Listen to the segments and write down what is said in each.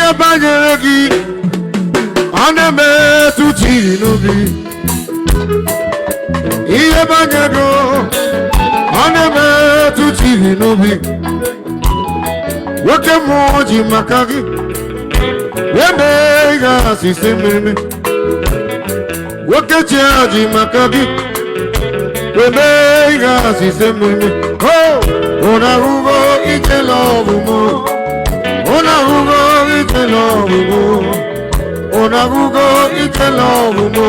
ihe banyere gị ọ na-emetụ chi n'obi ihe banyere gị ọ na-emetụ chi n'obi nwoke mmụọ ji maka gị wee mee ihe asịsị mmiri nwoke chi ji maka gị wee mee ihe asịsị mmiri ụna ahụhụ ijela ọmụmụ ụna ahụhụ ijela ọmụmụ ụna ahụhụ ijela ọmụmụ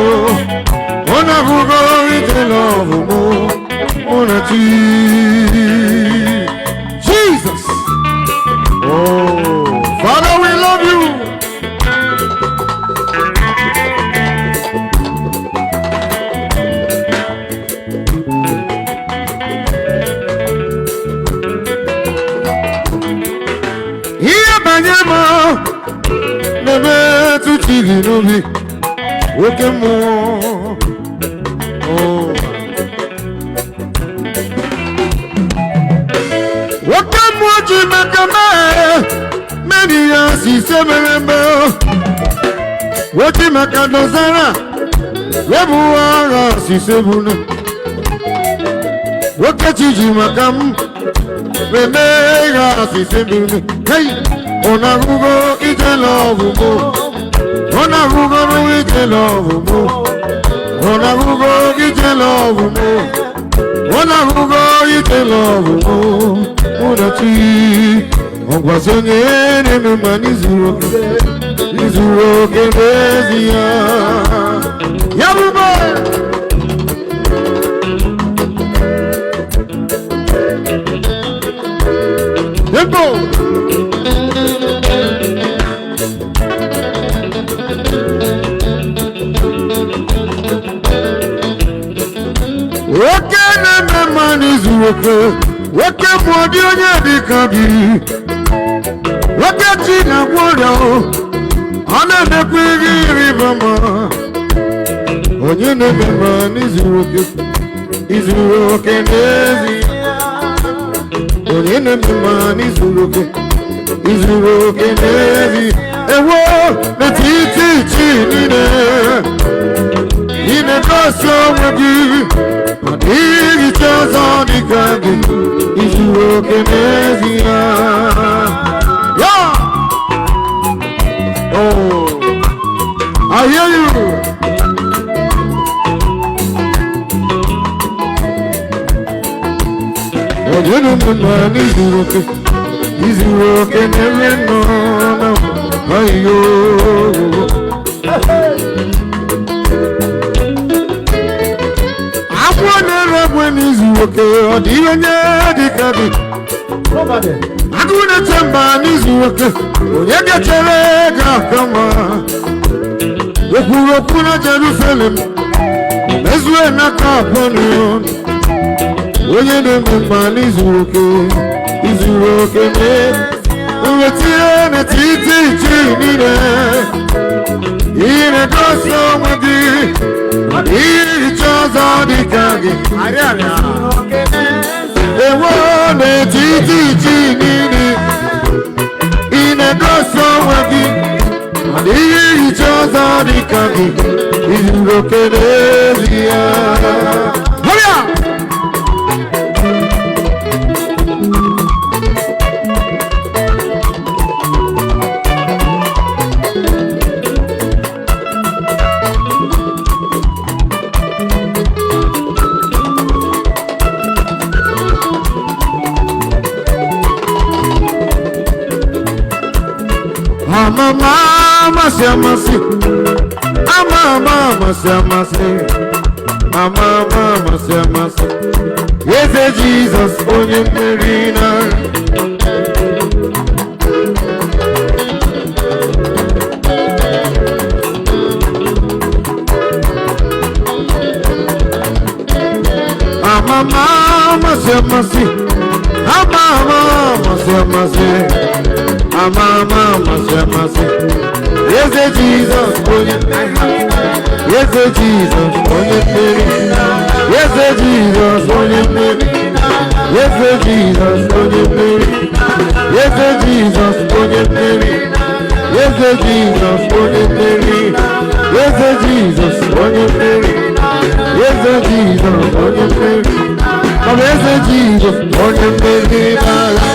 ụna ahụhụ ijela ọmụmụ ụna chi Jesus. Oh, Father, we love you. Here, Banyama, never to chicken on me. Okay, more. Oh, what can you make a man? Many years he said, remember what you make a dozana. Rebuara, she said, what can you make a man? Remember, she said, hey, on a Google, it's a love. On a Google, it's a love. On a Google, it's a love. On a Google, it's a love. Una chi, ongwasonye neme manizuro, izuro kenezia. Yabuba. Tempo. Oke neme manizuro. Woke mwadi onye dikabi Woke china mwado Ana nekwiri ribama Onye nebema nizuroke Izuroke nezi Onye nebema nizuroke Izuroke nezi Ewo netiti chinine Ine kaso mwadi Adigi chaza dikabi Izuroke nezia. Yeah. Oh, I hear you. Oh, you know man, Izuroke nezia. Ayo. When Izuroke, or the Dikabi. I do not remember Izuroke. You get a leg, come on. The Purapuna Jerusalem. That's when I come on you. When you remember Izuroke, Izuroke, the Titi, in a castle with you. Each other the kagi. They want a GTG in a castle with you. Each other the kagi. In Rokenesia. Hurry up! Mama siamasi, mama siamasi, mama siamasi. Yes, Jesus, onye merina. Mama siamasi, mama siamasi. Mama, yes, Jesus, yes, Jesus, yes, Jesus, yes, Jesus, yes, Jesus, yes, Eze Jesus, onye mmeri. Eze Jesus, onye mmeri. Eze Jesus, onye mmeri. Come Eze Jesus, onye mmeri n'agha.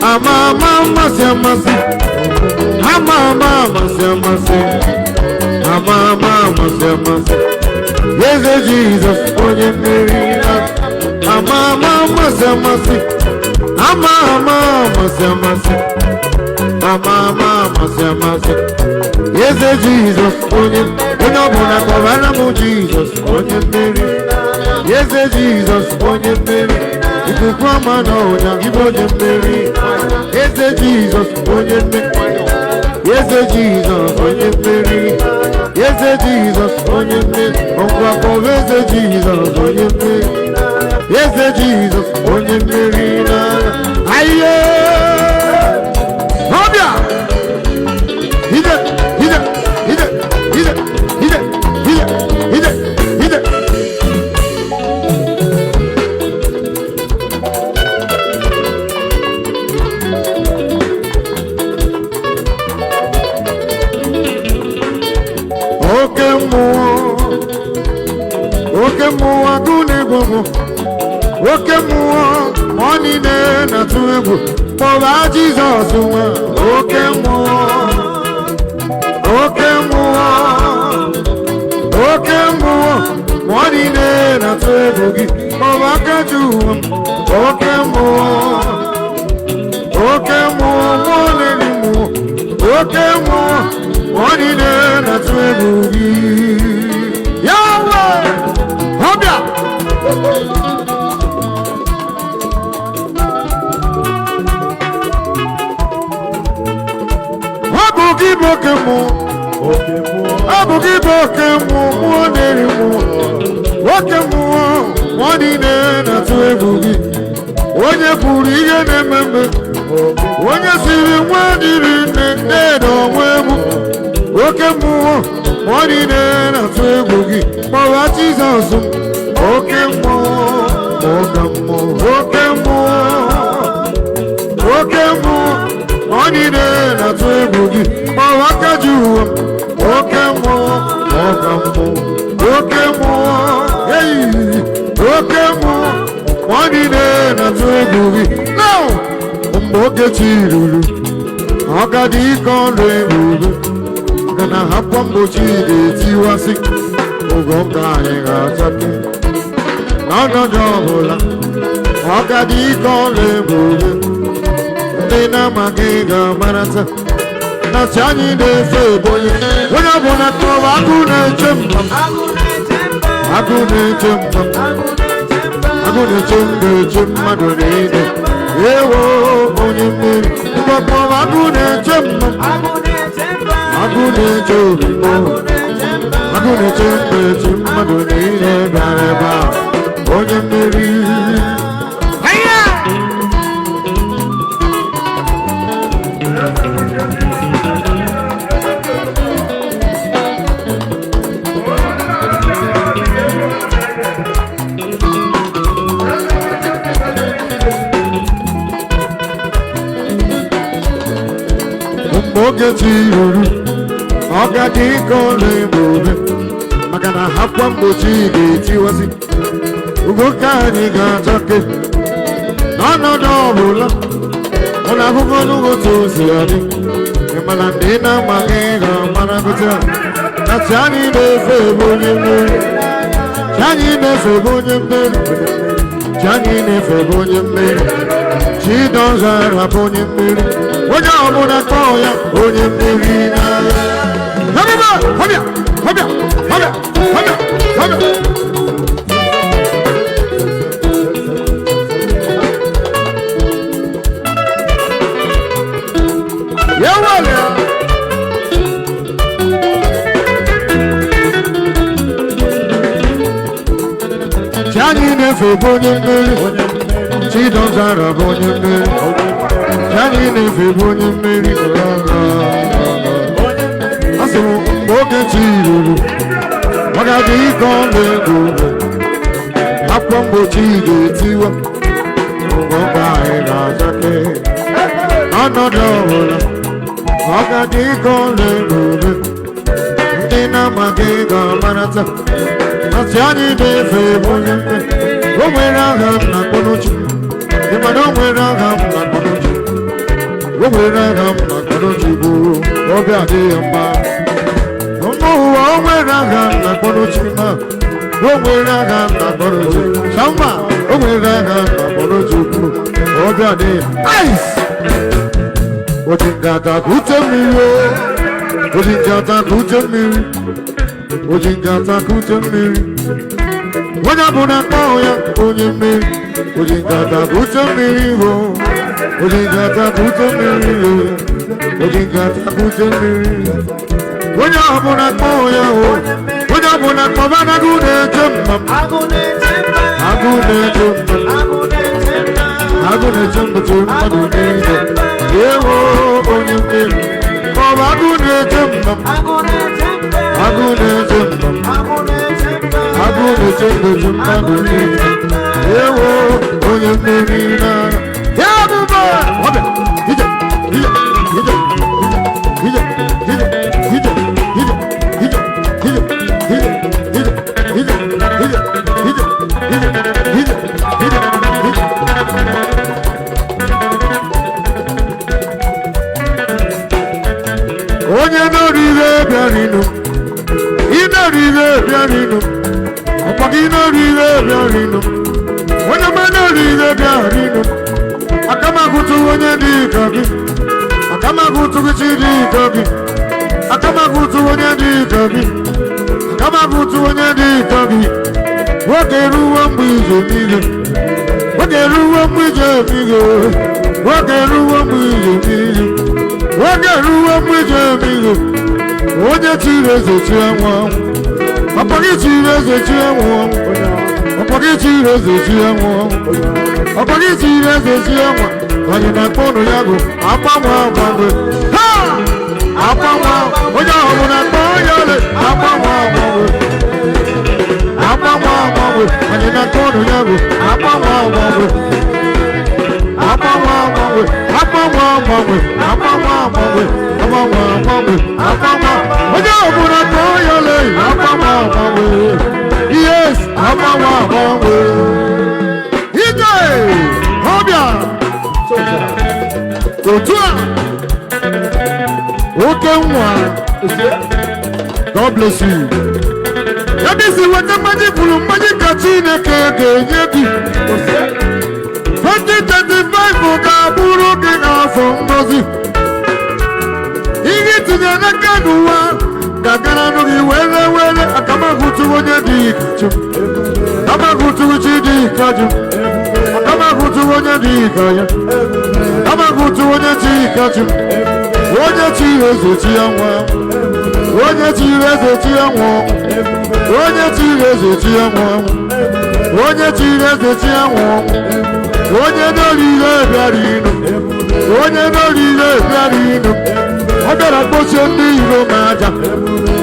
Ama amasị amasị. Ama amasị amasị. Ama amasị amasị. Eze Jesus, onye mmeri n'agha. Ama amasị amasị. Ama amasị amasị. Ama amasị amasị. Eze Jesus, onye ọbụla kọbara m Jesus, onye mmeri. Eze Jesus, onye mmeri. Ikuku ama na ọnya gị bụ onye mmeri. Eze Jesus, onye mmeri. Eze Jesus, onye mmeri. Eze Jesus, onye mmeri. Ngwa kọba Eze Jesus, onye mmeri. Eze Jesus, onye mmeri n'agha. Aye! Ọbịa! Ide! Ide! Ide! Ide! Ide! Ide! Ide! Ide! Oke mmụọ agụ na-egwu. Oke mmụọ ọ niile na-atụ egwu. Kpọba Jizọs nwa. Oke mmụọ. Oke mmụọ. Oke mmụọ ọ niile na-atụ egwu gị. Kpọba Akaji ụwa. Oke mmụọ. Oke mmụọ mmụọ na-eri mmụọ. Oke mmụọ ọ niile na-atụ egwu gị. Yahweh! Ọbịa! Gị bụ oke mmụọ. Ọ bụ gị bụ oke mmụọ. Mmụọ na-eri mmụọ. Oke mmụọ mmụọ niile na-atụ egwu gị. Onye kwuru ihe na-eme mme. Onye siri nwa dịrị nne na-ede ọnwa egwu. Oke mmụọ mmụọ niile na-atụ egwu gị. Kpọba Jizọs m. Oke mmụọ. Oke mmụọ. Oke mmụọ. Oke mmụọ ọ niile na-atụ egwu gị. Kpọwa Akaji ụwa. Oke mmụọ. Oke mmụọ. Oke mmụọ. Eyi. Oke mmụọ ọ niile na-atụ egwu gị. Mgbe oge chi ruru, ọ ga dị ike ọrụ ebube. Ga na akwa mgbochi ga-etiwasị. Ụgwọ nke anyị ga-achapụ. N'ọnọdụ ọbụla, ọ ga dị ike ọrụ ebube. Ndị na-amaghị ga-amarata na chi anyị na-efe ebonye. Onye ọbụla kpọrọ agụ na-eche mma. Agụ na-eche mma. Agụ na-eche eche mmadụ niile. Ewo onye mmeri. Ngwa kpọrọ agụ na-eche mma. Agụ na-eche obibo. Agụ na-eche eche mmadụ niile bịara ebe a. Onye mmeri. Oge chi ruru, ọ ga-adị ike ọla ebube. Maka na akwa mgbochi ga-etiwasị. Ugo ka anyị ga-achake. N'ọnọdụ ọbụla, ọ na-ahụgo n'otu o si adị. Ịmana ndị na-amaghị ga-amara gụta. Na chi anyị na-efe ebe onye mmeri. Chi anyị na-efe ebe onye mmeri. Chi anyị na-efe ebe onye mmeri. Chi dọzara bụ onye mmeri. Onye ọbụla kpọọ ya onye mmeri n'agha. Ọbịa! Ọbịa! Ọbịa! Ọbịa! Ọbịa! Ọbịa! Ya nwale! Chi anyị na-efe bụ onye mmeri. Chi dọzara bụ onye mmeri. Anyị na-efe bụ onye mmeri. Asị m mgbe oge chi ruru, ọ ọgadị ike ọla ego akwa mgbochi ga-etiwa ụgbọgba anyị ga-azake ọnọdụ ọbụla ọgadị ike ọla ego ndị na-amaghị ga-amarata asị anyị na-efe onye mfe o nwere agha m na mkpọrọchi ịmana o nwere agha m na mkpọrọchi o nwere agha m na mkpọrọchi bụ obi adịghị mma ụwa o nwere agha m na mkpọrọchi ma o nwere agha m na mkpọrọchi sama o nwere agha m na mkpọrọchi kwuru obi adịghị oji ngata ka ute mmiri oji ngata ka ute mmiri oji ngata ka ute mmiri onye bụ na akpọ ya onye mmiri oji ngata ka ute mmiri ho oji ngata ka ute mmiri oji ngata ka ute mmiri onye bụ na akpọ ya ho onye bụ na akpọ ba agụ na-eche mmam agụ na-eche mmam agụ na-eche mbụtụ mmadụ niile ewo onye mmiri maọbụ agụ na-eche mmam agụ na-eche mmam agụ na-eche mbụtụ mmadụ niile ewo onye mmiri n'agha ya bụba ọbịa ije ije ije ije ije ije onye n'oriire bịarinu ịnoriire bịarinu ọkwa gị n'oriire bịarinu onye ma n'oriire bịarinu akamagụtụ onye dị ka gị akamagụtụ gị chi dị ka gị akamagụtụ onye dị ka gị akamagụtụ onye dị ka gị nwoke ruo mgbe ije niile nwoke ruo mgbe ije niile nwoke ruo mgbe ije niile nwoke ruo mgbe ije niile onye chiri eze chi anwụ anwụ ọkwa gị chiri eze chi anwụ anwụ ọkwa gị chiri eze chi anwụ anwụ ọkwa gị chiri eze chi anwụ anyị na-akpọ ụnụ ya bụ agbanwe agbanwe agbanwe onye ọhụrụ na-akpọ onye ole agbanwe agbanwe agbanwe agbanwe anyị na-akpọ ụnụ ya bụ agbanwe agbanwe agbanwe agbanwe agbanwe agbanwe agbanwe agbanwe agbanwe agbanwe agbanwe onye ọbụla ka onye ole agbanwe agbanwe yes agbanwe agbanwe ije ọbịa otu a oke nwa God bless you ya bisi weta mmaji kwuru mmaji ka Chineke ga-enye gị 2025 ga-abụrụ gị n'afọ ngozi ihe itinye n'aka n'ụwa ga-agara n'oge were were akamagụtụ onye dị ike akamagụtụ chi dị ike jụ akamagụtụ onye dị ike ya akamagụtụ onye chi ike jụ onye chi eze chi ya nwa onye chi eze chi ya nwa onye chi eze chi ya nwa onye chi eze chi ya nwa onye n'olile bịara inu onye n'olile bịara inu ọ bịara kpochie ndị iro m aja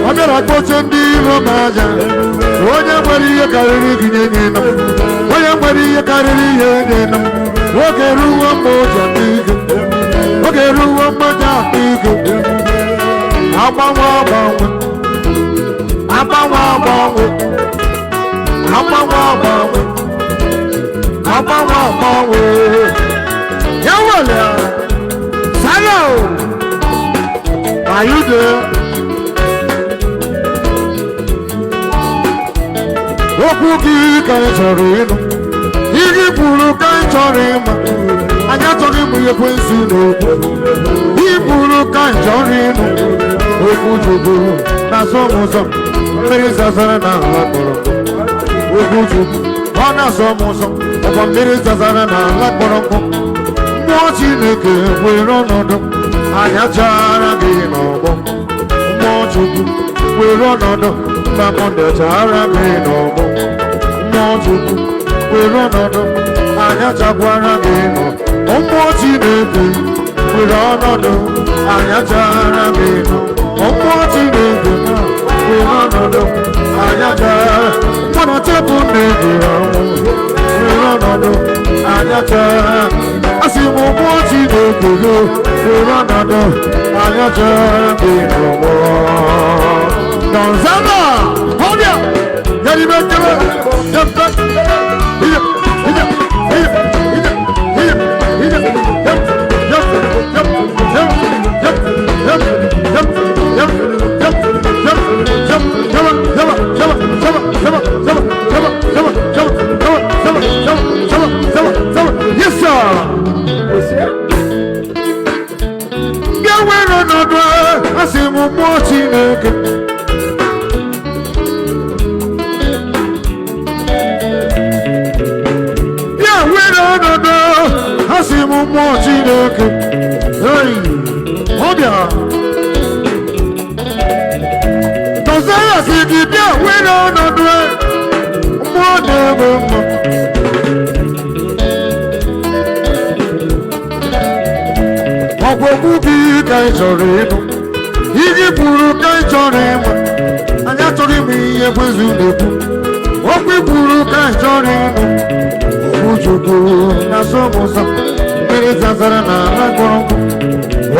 ọ bịara kpochie ndị iro m aja onye nwere ihe karịrị gị nye nye na onye nwere ihe karịrị ihe nye na oge ruo mma ụjọ n'ike oge ruo mmaja n'ike agbanwe agbanwe agbanwe agbanwe agbanwe agbanwe agbanwe agbanwe ya nwere Salo are you there? Okwu gị ka ị chọrọ ịnụ ihe kwuru ka ị chọrọ ịma anyị achọghị ịmụ ihe ekwensu n'okwu ikwuru ka ị chọrọ ịnụ okwu juburu na asọmụsọ mmiri zazara na ala kpọrọ okwu jubu ọ na-asọ m ụsọ ọkwa mmiri zazara na ala kpọrọ nkụ mmụọ Chineke were ọnọdụ anyị achara gị n'ọgbọ mmụọ Chukwu were ọnọdụ mba mọnde chara gị n'ọgbọ mmụọ Chukwu were ọnọdụ anyị achakwara gị n'ọgbọ mmụọ Chineke were ọnọdụ anyị achara gị n'ọgbọ mmụọ Chineke were ọnọdụ Anyacha, mana tepu n'egwu Ronaldo, Anyacha, asimu mochi n'egwu Ronaldo, Anyacha, Binomo. Gonzalo, Hobia, Yari Bekele, Yep, yes, sir. Get where on the door, I see more watching again. Yeah, where on the door, I see more watching again. Hey, hold ya. Don't say I see you there, where on the door, more than one. Ọgbọgbụbi ka ị chọrọ ịnụ iji kwuru ka ị chọrọ ịma anyị achọrọ ime ihe kwezu na-ekwu okwu kwuru ka ị chọrọ ịnụ okwu Chukwu na-asọ m ụzọ mmiri zazara na ala kpọrọ nkụ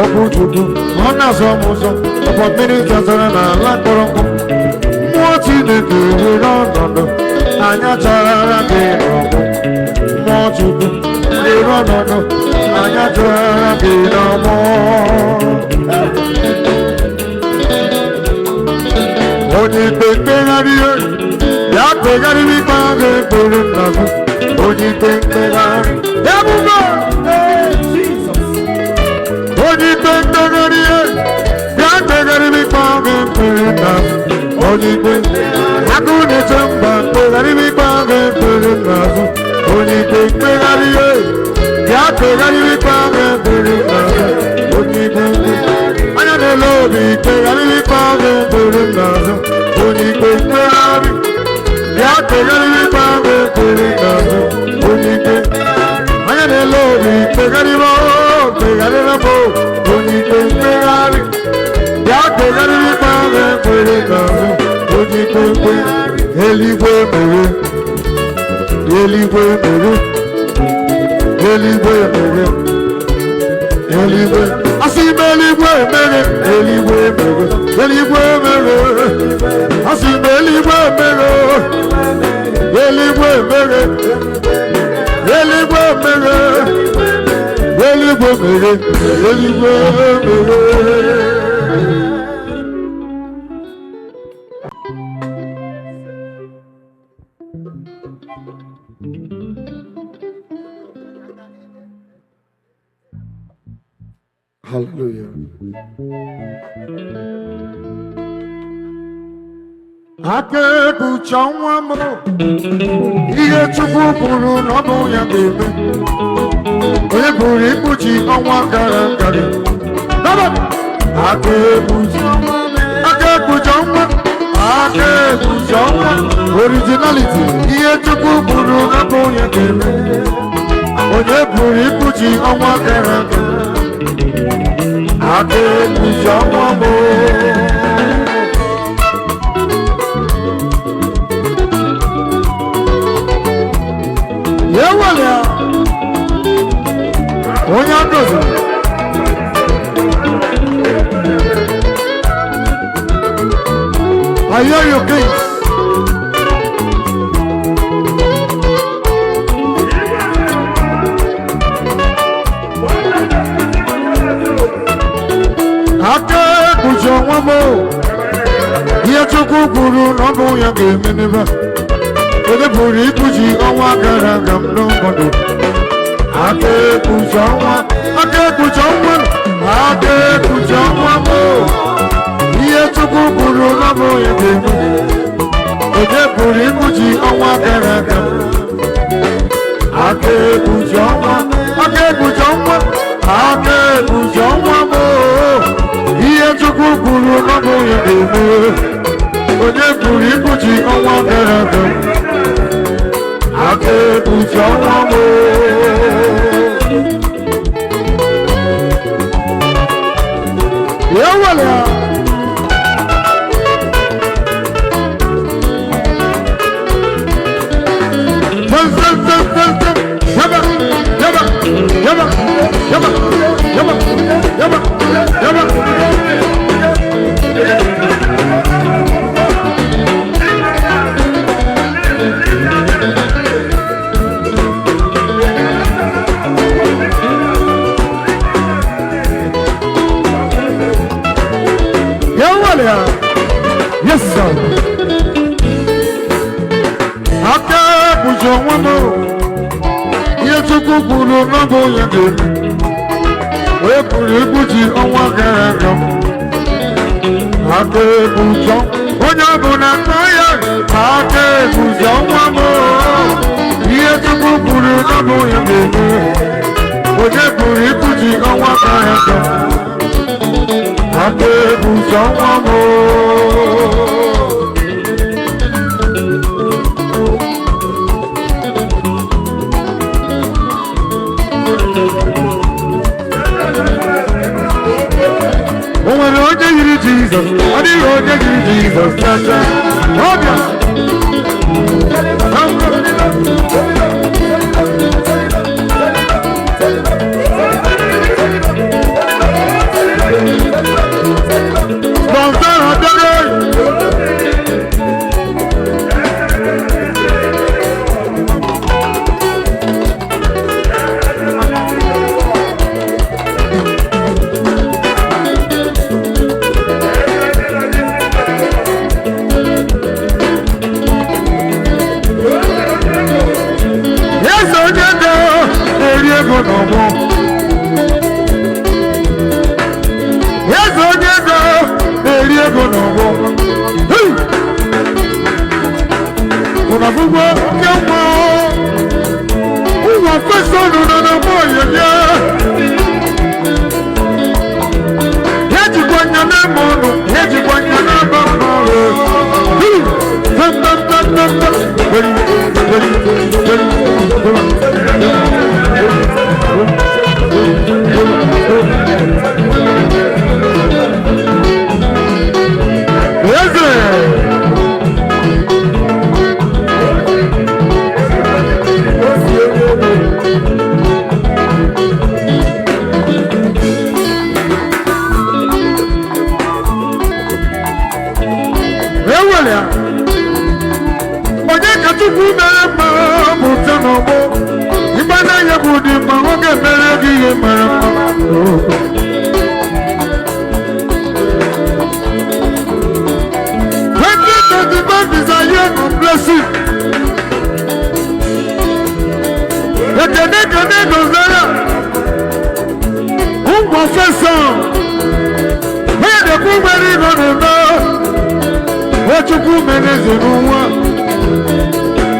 okwu Chukwu ọ na-asọ m ụzọ ọkwa mmiri zazara na ala kpọrọ nkụ mmụọ Chineke were ọnọdụ anyị achọrọ gị ọgwụ mmụọ Chukwu were ọnọdụ Anyacha Binomo. Oni Pengari, Yapegari, Panga, Purinazu. Oni Pengari, Yabuga, Jesus. Oni Pengari, Yapegari, Panga, Purinazu. Oni Pengari, Akune Chamba, Pegari, Panga, Purinazu. Oni Pengari, ya pegari mi pame perina, oni pegari, anya ne lobi pegari mi pame perina, oni pegari, ya pegari mi pame perina, oni pegari, anya ne lobi pegari mo, pegari na mo, oni pegari, ya pegari mi pame perina, oni pegari, eligwe mere, eligwe mere. Eligwe mere, eligwe, asị m eligwe mere, eligwe mere, eligwe mere, asị m eligwe mere, eligwe mere, eligwe mere, eligwe mere, eligwe mere. Hallelujah. Ake kuchawa mo, iye chukwu kwuru n'ọnụ ya ga-eme. Onye pụrụ ikpuchi ọnwa gara aga. Ake kucha ọnwa, originality, iye chukwu kwuru n'ọnụ ya ga-eme. Onye pụrụ ikpuchi ọnwa gara aga. Ake kucha ọnwa mo. Yewalia, onye ndozi. I hear your case. Ake kucha ọnwa mo. Ihe Chukwu kwuru n'ọnụ ya ga-eme n'ebe. Onye pụrụ ikpuchi ọnwa gara aga m n'ọnọdụ. Aka ekpuchi ọnwa, aka ekpuchi ọnwa, aka ekpuchi ọnwa mo. Ihe Chukwu kwuru n'ọnụ ya ga-eme. Onye pụrụ ikpuchi ọnwa gara aga m. Aka ekpuchi ọnwa, aka ekpuchi ọnwa, aka ekpuchi ọnwa mo. Ihe Chukwu kwuru n'ọnụ ya ga-eme. Onye pụrụ ikpuchi ọnwa gara aga m. Ake kucha ọnwa mo. Yewalia, Yes, sir. Aka bujo wano, ye tukukulu nabo yende. We kuri buji onwa kero. Aka bujo, onya buna kaya. Aka bujo wano, ye tukukulu nabo yende. We kuri buji onwa kero. Aka bujo wano. Jesus, I did all the Jesus, Sasha. Oh, yeah.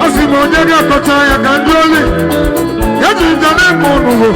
Asimo jẹ́gẹ́ kọta ya kandoli, yẹ́jì ìjànà ìmọ̀nù wò.